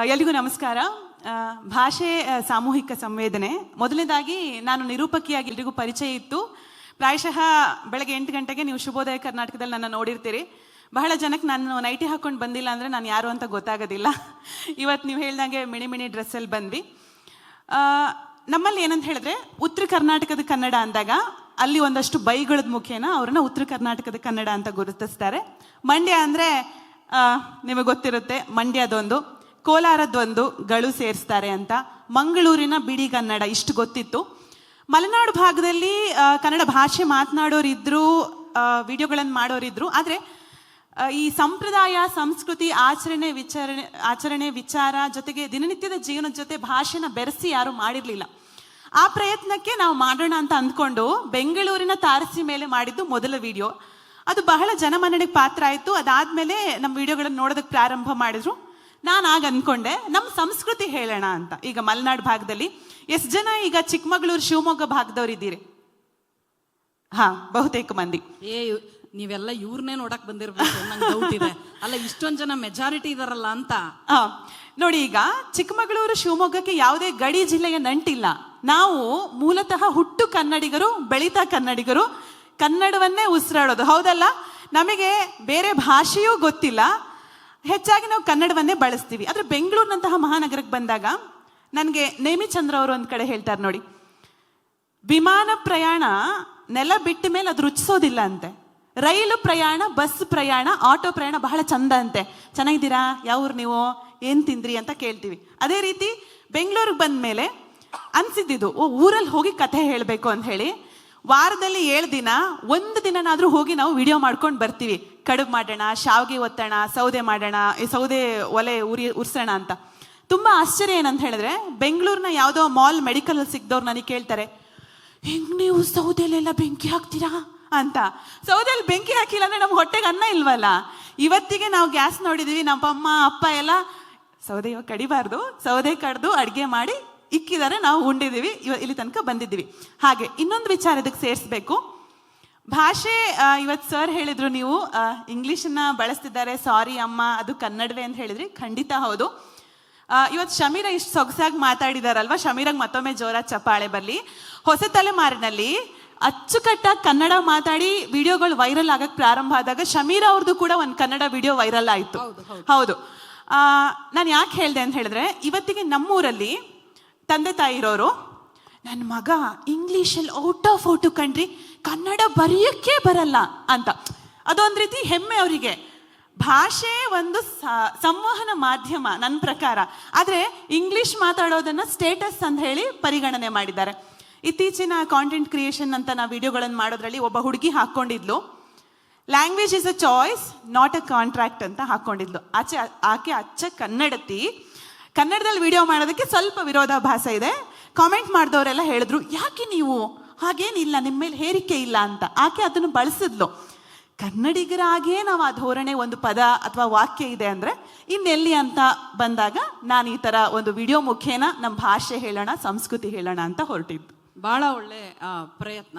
ಎಲ್ರಿಗೂ ನಮಸ್ಕಾರ. ಭಾಷೆ ಸಾಮೂಹಿಕ ಸಂವೇದನೆ. ಮೊದಲನೇದಾಗಿ ನಾನು ನಿರೂಪಕಿಯಾಗಿ ಎಲ್ರಿಗೂ ಪರಿಚಯ ಇತ್ತು. ಪ್ರಾಯಶಃ ಬೆಳಗ್ಗೆ 8 ಗಂಟೆಗೆ ನೀವು ಶುಭೋದಯ ಕರ್ನಾಟಕದಲ್ಲಿ ನನ್ನ ನೋಡಿರ್ತೀರಿ. ಬಹಳ ಜನಕ್ಕೆ ನಾನು ನೈಟಿ ಹಾಕೊಂಡು ಬಂದಿಲ್ಲ ಅಂದರೆ ನಾನು ಯಾರು ಅಂತ ಗೊತ್ತಾಗೋದಿಲ್ಲ. ಇವತ್ತು ನೀವು ಹೇಳ್ದಂಗೆ ಮಿಣಿ ಡ್ರೆಸ್ಸಲ್ಲಿ ಬಂದ್ವಿ. ನಮ್ಮಲ್ಲಿ ಏನಂತ ಹೇಳಿದ್ರೆ, ಉತ್ತರ ಕರ್ನಾಟಕದ ಕನ್ನಡ ಅಂದಾಗ ಅಲ್ಲಿ ಒಂದಷ್ಟು ಬೈಗಳದ ಮುಖೇನ ಅವ್ರನ್ನ ಉತ್ತರ ಕರ್ನಾಟಕದ ಕನ್ನಡ ಅಂತ ಗುರುತಿಸ್ತಾರೆ. ಮಂಡ್ಯ ಅಂದರೆ ನಿಮಗೆ ಗೊತ್ತಿರುತ್ತೆ, ಮಂಡ್ಯದೊಂದು, ಕೋಲಾರದೊಂದು ಗಳು ಸೇರಿಸ್ತಾರೆ ಅಂತ. ಮಂಗಳೂರಿನ ಬಿಡಿ ಕನ್ನಡ ಇಷ್ಟು ಗೊತ್ತಿತ್ತು. ಮಲೆನಾಡು ಭಾಗದಲ್ಲಿ ಕನ್ನಡ ಭಾಷೆ ಮಾತನಾಡೋರಿದ್ರು, ವಿಡಿಯೋಗಳನ್ನು ಮಾಡೋರಿದ್ರು. ಆದರೆ ಈ ಸಂಪ್ರದಾಯ, ಸಂಸ್ಕೃತಿ, ಆಚರಣೆ ವಿಚಾರ ಜೊತೆಗೆ ದಿನನಿತ್ಯದ ಜೀವನದ ಜೊತೆ ಭಾಷೆನ ಬೆರೆಸಿ ಯಾರು ಮಾಡಿರಲಿಲ್ಲ. ಆ ಪ್ರಯತ್ನಕ್ಕೆ ನಾವು ಮಾಡೋಣ ಅಂತ ಅಂದ್ಕೊಂಡು ಬೆಂಗಳೂರಿನ ತಾರಸಿ ಮೇಲೆ ಮಾಡಿದ್ದು ಮೊದಲ ವಿಡಿಯೋ. ಅದು ಬಹಳ ಜನಮನ್ನಣೆಗೆ ಪಾತ್ರ ಆಯಿತು. ಅದಾದಮೇಲೆ ನಮ್ಮ ವಿಡಿಯೋಗಳನ್ನು ನೋಡೋದಕ್ಕೆ ಪ್ರಾರಂಭ ಮಾಡಿದ್ರು. ನಾನು ಆಗ ಅಂದ್ಕೊಂಡೆ, ನಮ್ಮ ಸಂಸ್ಕೃತಿ ಹೇಳೋಣ ಅಂತ. ಈಗ ಮಲೆನಾಡು ಭಾಗದಲ್ಲಿ ಎಷ್ಟು ಜನ ಈಗ ಚಿಕ್ಕಮಗಳೂರು, ಶಿವಮೊಗ್ಗ ಭಾಗದವ್ರು ಇದ್ದೀರಿ? ಹಾ, ಬಹುತೇಕ ಮಂದಿ. ನೀವೆಲ್ಲ ಇವ್ರನ್ನೇ ನೋಡಕ್ ಬಂದಿರ್ಬೇಕು, ನಂಗೆ ಡೌಟ್ ಇದೆ. ಅಲ್ಲ, ಇಷ್ಟೊಂದು ಜನ ಮೆಜಾರಿಟಿ ಇದಾರಲ್ಲ ಅಂತ. ನೋಡಿ, ಈಗ ಚಿಕ್ಕಮಗಳೂರು, ಶಿವಮೊಗ್ಗಕ್ಕೆ ಯಾವುದೇ ಗಡಿ ಜಿಲ್ಲೆಯ ನಂಟಿಲ್ಲ. ನಾವು ಮೂಲತಃ ಹುಟ್ಟು ಕನ್ನಡಿಗರು, ಬೆಳೀತಾ ಕನ್ನಡಿಗರು, ಕನ್ನಡವನ್ನೇ ಉಸಿರಾಡೋದು. ಹೌದಲ್ಲ? ನಮಗೆ ಬೇರೆ ಭಾಷೆಯೂ ಗೊತ್ತಿಲ್ಲ. ಹೆಚ್ಚಾಗಿ ನಾವು ಕನ್ನಡವನ್ನೇ ಬಳಸ್ತೀವಿ. ಆದರೆ ಬೆಂಗಳೂರಿನಂತಹ ಮಹಾನಗರಕ್ಕೆ ಬಂದಾಗ ನನಗೆ ನೇಮಿಚಂದ್ರ ಅವರು ಒಂದು ಕಡೆ ಹೇಳ್ತಾರೆ ನೋಡಿ, ವಿಮಾನ ಪ್ರಯಾಣ ನೆಲ ಬಿಟ್ಟ ಮೇಲೆ ಅದು ರುಚಿಸೋದಿಲ್ಲ ಅಂತೆ. ರೈಲು ಪ್ರಯಾಣ, ಬಸ್ ಪ್ರಯಾಣ, ಆಟೋ ಪ್ರಯಾಣ ಬಹಳ ಚಂದ ಅಂತೆ. ಚೆನ್ನಾಗಿದ್ದೀರಾ, ಯಾವ್ರು ನೀವು, ಏನು ತಿಂದ್ರಿ ಅಂತ ಕೇಳ್ತೀವಿ. ಅದೇ ರೀತಿ ಬೆಂಗಳೂರಿಗೆ ಬಂದ ಮೇಲೆ ಅನ್ಸಿದ್ದು, ಊರಲ್ಲಿ ಹೋಗಿ ಕಥೆ ಹೇಳಬೇಕು ಅಂತ ಹೇಳಿ ವಾರದಲ್ಲಿ 7 ದಿನ, 1 ದಿನನಾದ್ರೂ ಹೋಗಿ ನಾವು ವಿಡಿಯೋ ಮಾಡ್ಕೊಂಡು ಬರ್ತೀವಿ. ಕಡುಬು ಮಾಡೋಣ, ಶಾವಿಗೆ ಒತ್ತೋಣ, ಸೌದೆ ಮಾಡೋಣ, ಸೌದೆ ಒಲೆ ಉರ್ಸೋಣ ಅಂತ. ತುಂಬಾ ಆಶ್ಚರ್ಯ ಏನಂತ ಹೇಳಿದ್ರೆ, ಬೆಂಗಳೂರಿನ ಯಾವುದೋ ಮಾಲ್, ಮೆಡಿಕಲ್ ಸಿಗ್ದವ್ರು ನನಗೆ ಕೇಳ್ತಾರೆ, ಹೆಂಗ್ ನೀವು ಸೌದೆಲೆಲ್ಲ ಬೆಂಕಿ ಹಾಕ್ತೀರಾ ಅಂತ. ಸೌದೆಯಲ್ಲಿ ಬೆಂಕಿ ಹಾಕಿಲ್ಲ ಅಂದ್ರೆ ನಮ್ಮ ಹೊಟ್ಟೆಗೆ ಅನ್ನ ಇಲ್ವಲ್ಲ. ಇವತ್ತಿಗೆ ನಾವು ಗ್ಯಾಸ್ ನೋಡಿದೀವಿ, ನಮ್ಮ ಅಮ್ಮ ಅಪ್ಪ ಎಲ್ಲ ಸೌದೆ ಇವಾಗ ಕಡಿಬಾರ್ದು, ಸೌದೆ ಕಡ್ದು ಅಡುಗೆ ಮಾಡಿ ಇಕ್ಕಿದ್ದಾರೆ, ನಾವು ಉಂಡಿದ್ದೀವಿ, ಇಲ್ಲಿ ತನಕ ಬಂದಿದ್ದೀವಿ. ಹಾಗೆ ಇನ್ನೊಂದು ವಿಚಾರ ಇದಕ್ಕೆ ಸೇರಿಸ್ಬೇಕು. ಭಾಷೆ, ಇವತ್ತು ಸರ್ ಹೇಳಿದ್ರು ನೀವು ಇಂಗ್ಲೀಷನ್ನ ಬಳಸ್ತಿದ್ದಾರೆ, ಸಾರಿ ಅಮ್ಮ ಅದು ಕನ್ನಡವೇ ಅಂತ ಹೇಳಿದ್ರಿ. ಖಂಡಿತ ಹೌದು. ಇವತ್ತು ಶಮೀರ ಇಷ್ಟು ಸೊಗಸಾಗಿ ಮಾತಾಡಿದಾರಲ್ವಾ, ಶಮೀರಾಗ ಮತ್ತೊಮ್ಮೆ ಜೋರ ಚಪ್ಪಾಳೆ ಬರಲಿ. ಹೊಸ ತಲೆಮಾರಿನಲ್ಲಿ ಅಚ್ಚುಕಟ್ಟಾಗಿ ಕನ್ನಡ ಮಾತಾಡಿ ವಿಡಿಯೋಗಳು ವೈರಲ್ ಆಗಕ್ಕೆ ಪ್ರಾರಂಭ ಆದಾಗ ಶಮೀರ ಅವ್ರದ್ದು ಕೂಡ ಒಂದು ಕನ್ನಡ ವಿಡಿಯೋ ವೈರಲ್ ಆಯಿತು. ಹೌದು. ನಾನು ಯಾಕೆ ಹೇಳಿದೆ ಅಂತ ಹೇಳಿದ್ರೆ, ಇವತ್ತಿಗೆ ನಮ್ಮೂರಲ್ಲಿ ತಂದೆ ತಾಯಿ ಇರೋರು, ನನ್ನ ಮಗ ಇಂಗ್ಲೀಷಲ್ಲಿ ಔಟ್ ಆಫ್ ಕಂಡ್ರಿ, ಕನ್ನಡ ಬರೆಯೋಕ್ಕೆ ಬರಲ್ಲ ಅಂತ. ಅದೊಂದು ರೀತಿ ಹೆಮ್ಮೆ ಅವರಿಗೆ. ಭಾಷೆ ಒಂದು ಸಂವಹನ ಮಾಧ್ಯಮ ನನ್ನ ಪ್ರಕಾರ. ಆದರೆ ಇಂಗ್ಲಿಷ್ ಮಾತಾಡೋದನ್ನ ಸ್ಟೇಟಸ್ ಅಂತ ಹೇಳಿ ಪರಿಗಣನೆ ಮಾಡಿದ್ದಾರೆ. ಇತ್ತೀಚಿನ ಕಾಂಟೆಂಟ್ ಕ್ರಿಯೇಷನ್ ಅಂತ ನಾವು ವಿಡಿಯೋಗಳನ್ನು ಮಾಡೋದ್ರಲ್ಲಿ ಒಬ್ಬ ಹುಡುಗಿ ಹಾಕ್ಕೊಂಡಿದ್ಲು, language is a choice not a contract ಅಂತ ಹಾಕ್ಕೊಂಡಿದ್ಲು. ಆಕೆ ಅಚ್ಚ ಕನ್ನಡತಿ. ಕನ್ನಡದಲ್ಲಿ ವಿಡಿಯೋ ಮಾಡೋದಕ್ಕೆ ಸ್ವಲ್ಪ ವಿರೋಧಾಭಾಸ ಇದೆ. ಕಾಮೆಂಟ್ ಮಾಡಿದವರೆಲ್ಲ ಹೇಳಿದ್ರು, ಯಾಕೆ ನೀವು ಹಾಗೇನಿಲ್ಲ, ನಿಮ್ಮ ಮೇಲೆ ಹೇರಿಕೆ ಇಲ್ಲ ಅಂತ. ಆಕೆ ಅದನ್ನು ಬಳಸಿದ್ಲು. ಕನ್ನಡಿಗರಾಗೇ ನಾವು ಆ ಧೋರಣೆ, ಒಂದು ಪದ ಅಥವಾ ವಾಕ್ಯ ಇದೆ ಅಂದರೆ ಇನ್ನೆಲ್ಲಿ ಅಂತ ಬಂದಾಗ ನಾನು ಈ ಥರ ಒಂದು ವಿಡಿಯೋ ಮುಖೇನ ನಮ್ಮ ಭಾಷೆ ಹೇಳೋಣ, ಸಂಸ್ಕೃತಿ ಹೇಳೋಣ ಅಂತ ಹೊರಟಿದ್ದು. ಭಾಳ ಒಳ್ಳೆ ಪ್ರಯತ್ನ.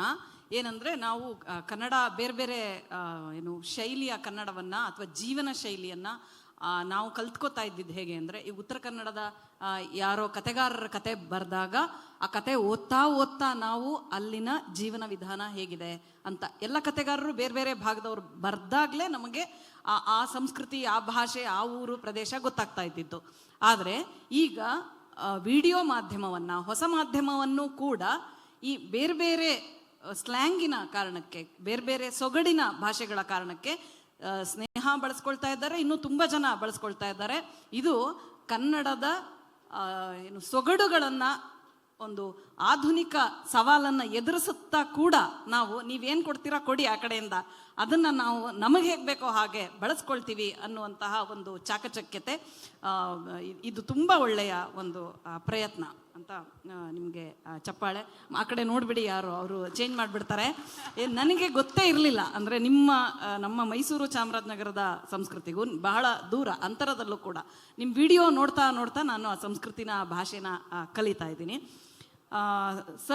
ಏನಂದರೆ, ನಾವು ಕನ್ನಡ ಬೇರೆ ಬೇರೆ ಶೈಲಿಯ ಕನ್ನಡವನ್ನು ಅಥವಾ ಜೀವನ ಶೈಲಿಯನ್ನು ನಾವು ಕಲ್ತ್ಕೋತಾ ಇದ್ದಿದ್ದು ಹೇಗೆ ಅಂದರೆ, ಈ ಉತ್ತರ ಕನ್ನಡದ ಯಾರೋ ಕತೆಗಾರರ ಕತೆ ಬರೆದಾಗ ಆ ಕತೆ ಓದ್ತಾ ನಾವು ಅಲ್ಲಿನ ಜೀವನ ವಿಧಾನ ಹೇಗಿದೆ ಅಂತ ಎಲ್ಲ ಕತೆಗಾರರು ಬೇರೆ ಬೇರೆ ಭಾಗದವ್ರು ಬರೆದಾಗಲೇ ನಮಗೆ ಆ ಸಂಸ್ಕೃತಿ, ಆ ಭಾಷೆ, ಆ ಊರು, ಪ್ರದೇಶ ಗೊತ್ತಾಗ್ತಾ ಇದ್ದಿತ್ತು. ಆದರೆ ಈಗ ವಿಡಿಯೋ ಮಾಧ್ಯಮವನ್ನು, ಹೊಸ ಮಾಧ್ಯಮವನ್ನು ಕೂಡ ಈ ಬೇರೆ ಬೇರೆ ಸ್ಲ್ಯಾಂಗಿನ ಕಾರಣಕ್ಕೆ, ಬೇರೆ ಬೇರೆ ಸೊಗಡಿನ ಭಾಷೆಗಳ ಕಾರಣಕ್ಕೆ ಸ್ನೇಹ ಬಳಸ್ಕೊಳ್ತಾ ಇದ್ದಾರೆ, ಇನ್ನೂ ತುಂಬ ಜನ ಬಳಸ್ಕೊಳ್ತಾ ಇದ್ದಾರೆ. ಇದು ಕನ್ನಡದ ಸೊಗಡುಗಳನ್ನು, ಒಂದು ಆಧುನಿಕ ಸವಾಲನ್ನು ಎದುರಿಸುತ್ತಾ ಕೂಡ ನಾವು, ನೀವೇನು ಕೊಡ್ತೀರಾ ಕೊಡಿ ಆ ಕಡೆಯಿಂದ, ಅದನ್ನು ನಾವು ನಮಗೆ ಹೇಗೆ ಬೇಕೋ ಹಾಗೆ ಬಳಸ್ಕೊಳ್ತೀವಿ ಅನ್ನುವಂತಹ ಒಂದು ಚಾಕಚಕ್ಯತೆ. ಇದು ತುಂಬ ಒಳ್ಳೆಯ ಒಂದು ಪ್ರಯತ್ನ ಅಂತ. ನಿಮಗೆ ಚಪ್ಪಾಳೆ. ಆ ಕಡೆ ನೋಡಿಬಿಡಿ, ಯಾರು ಅವರು ಚೇಂಜ್ ಮಾಡಿಬಿಡ್ತಾರೆ. ನನಗೆ ಗೊತ್ತೇ ಇರಲಿಲ್ಲ ಅಂದರೆ ನಮ್ಮ ಮೈಸೂರು ಚಾಮರಾಜನಗರದ ಸಂಸ್ಕೃತಿಗೂ ಬಹಳ ದೂರ ಅಂತರದಲ್ಲೂ ಕೂಡ ನಿಮ್ಮ ವಿಡಿಯೋ ನೋಡ್ತಾ ನಾನು ಆ ಸಂಸ್ಕೃತಿನ, ಭಾಷೆನ ಕಲಿತಾ ಇದ್ದೀನಿ.